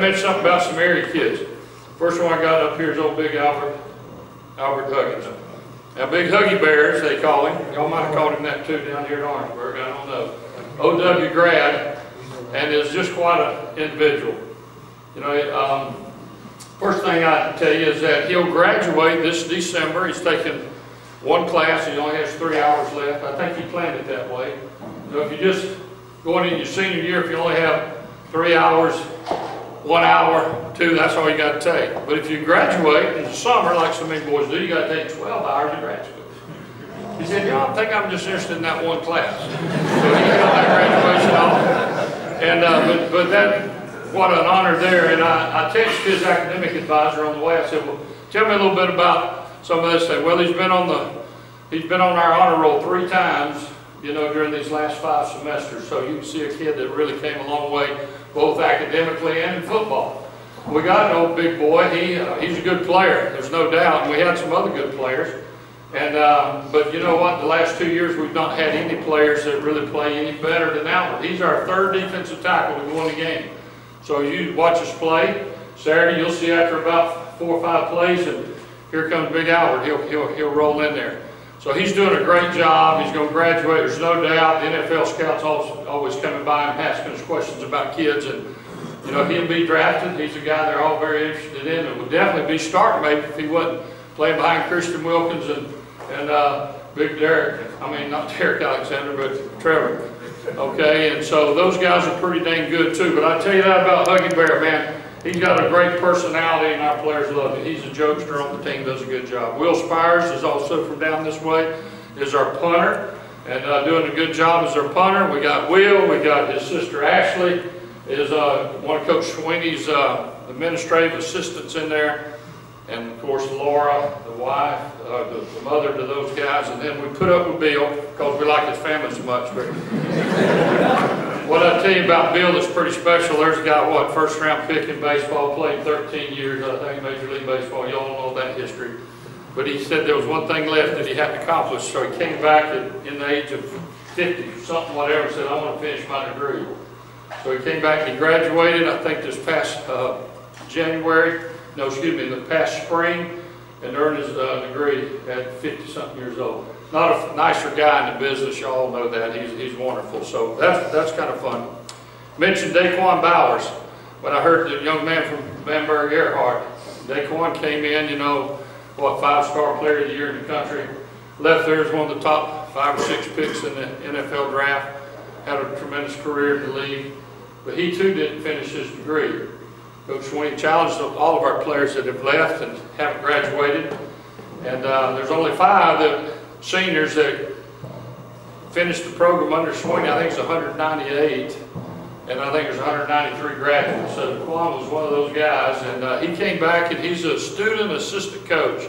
mention something about some area kids. First one I got up here is old Big Albert Huggins. Now, Big Huggy Bear, as they call him. Y'all might have called him that too down here at Orangeburg, I don't know. OW grad, and is just quite an individual. You know, first thing I can tell you is that he'll graduate this December. He's taking one class. He only has 3 hours left. I think he planned it that way. You know, if you just going in your senior year, if you only have 3 hours, 1 hour, 2, that's all you got to take. But if you graduate in the summer, like so many boys do, you got to take 12 hours to graduate. He said, "No, I think I'm just interested in that one class." So he got that graduation off. And but that, what an honor there. And I texted his academic advisor on the way. I said, "Well, tell me a little bit about some of this thing." Well, he's been on our honor roll 3 times, you know, during these last 5 semesters. So you can see a kid that really came a long way, both academically and in football. We got an old big boy. He's a good player, there's no doubt. And we had some other good players. And but you know what? The last 2 years we've not had any players that really play any better than Albert. He's our 3rd defensive tackle to go in the game. So you watch us play Saturday. You'll see after about 4 or 5 plays, and here comes Big Albert. He'll roll in there. So he's doing a great job. He's going to graduate. There's no doubt. The NFL scouts always coming by and asking us questions about kids, and you know he'll be drafted. He's a guy they're all very interested in, and would definitely be starting maybe if he wasn't playing behind Christian Wilkins and Big Derek. I mean, not Derek Alexander, but Trevor. Okay, and so those guys are pretty dang good too. But I tell you that about Huggy Bear, man. He's got a great personality, and our players love it. He's a jokester on the team, does a good job. Will Spires is also from down this way, is our punter, and doing a good job as our punter. We got Will, we got his sister Ashley, is one of Coach Sweeney's administrative assistants in there. And of course Laura, the wife, the mother to those guys, and then we put up with Bill because we like his family so much. But what I tell you about Bill is pretty special. There's a guy, what, 1st round pick in baseball, played 13 years, I think, Major League Baseball. You all know that history. But he said there was one thing left that he had to accomplish, so he came back in the age of 50, something, whatever, and said, "I want to finish my degree." So he came back, he graduated, I think this past the past spring, and earned his degree at 50-something years old. Not a nicer guy in the business, y'all know that. He's wonderful, so that's kind of fun. Mentioned Daquan Bowers. When I heard the young man from Bamberg Earhart, Daquan came in, you know, what, 5-star player of the year in the country. Left there as one of the top 5 or 6 picks in the NFL draft. Had a tremendous career in the league, but he too didn't finish his degree. Coach Sweeney challenged all of our players that have left and haven't graduated. And there's only 5 seniors that finished the program under Sweeney. I think it's 198, and I think there's 193 graduates. So Daquan was one of those guys, and he came back, and he's a student assistant coach.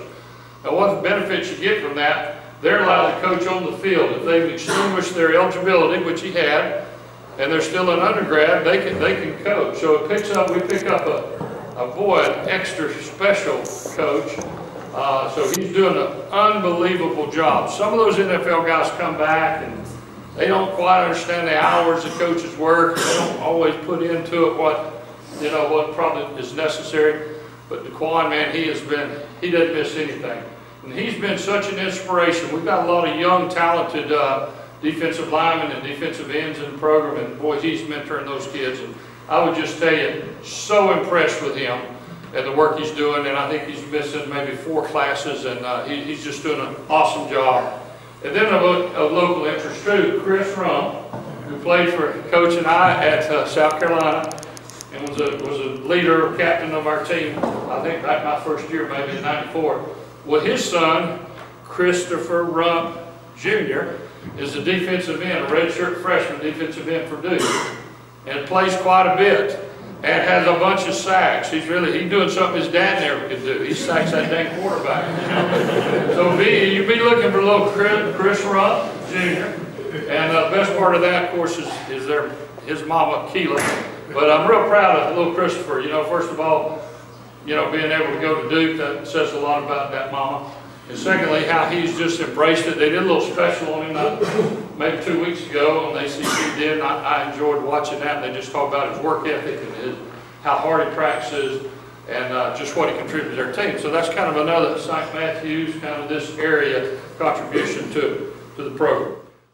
Now, what benefits you get from that, they're allowed to coach on the field. If they've extinguished their eligibility, which he had, and they're still an undergrad, they can coach. So we pick up an extra special coach. So he's doing an unbelievable job. Some of those NFL guys come back and they don't quite understand the hours the coaches work. They don't always put into it what probably is necessary. But Daquan, man, he doesn't miss anything. And he's been such an inspiration. We've got a lot of young, talented defensive linemen and defensive ends in the program, and boy, he's mentoring those kids. And I would just tell you, so impressed with him and the work he's doing, and I think he's missing maybe 4 classes, and he's just doing an awesome job. And then of local interest too, Chris Rump, who played for Coach and I at South Carolina, and was a leader, captain of our team, I think back my first year, maybe in '94. Well, his son, Christopher Rump Jr., is a defensive end, a redshirt freshman defensive end for Duke, and plays quite a bit, and has a bunch of sacks. He's doing something his dad never could do. He sacks that dang quarterback. So you'd be looking for little Chris Rump Jr., and the best part of that, of course, is his mama, Keela. But I'm real proud of little Christopher. You know, first of all, you know, being able to go to Duke, that says a lot about that mama. And secondly, how he's just embraced it. They did a little special on him maybe 2 weeks ago on ACC did, and I enjoyed watching that. And they just talked about his work ethic and how hard he practices, and just what he contributes to their team. So that's kind of another St. Matthews, kind of this area contribution to the program.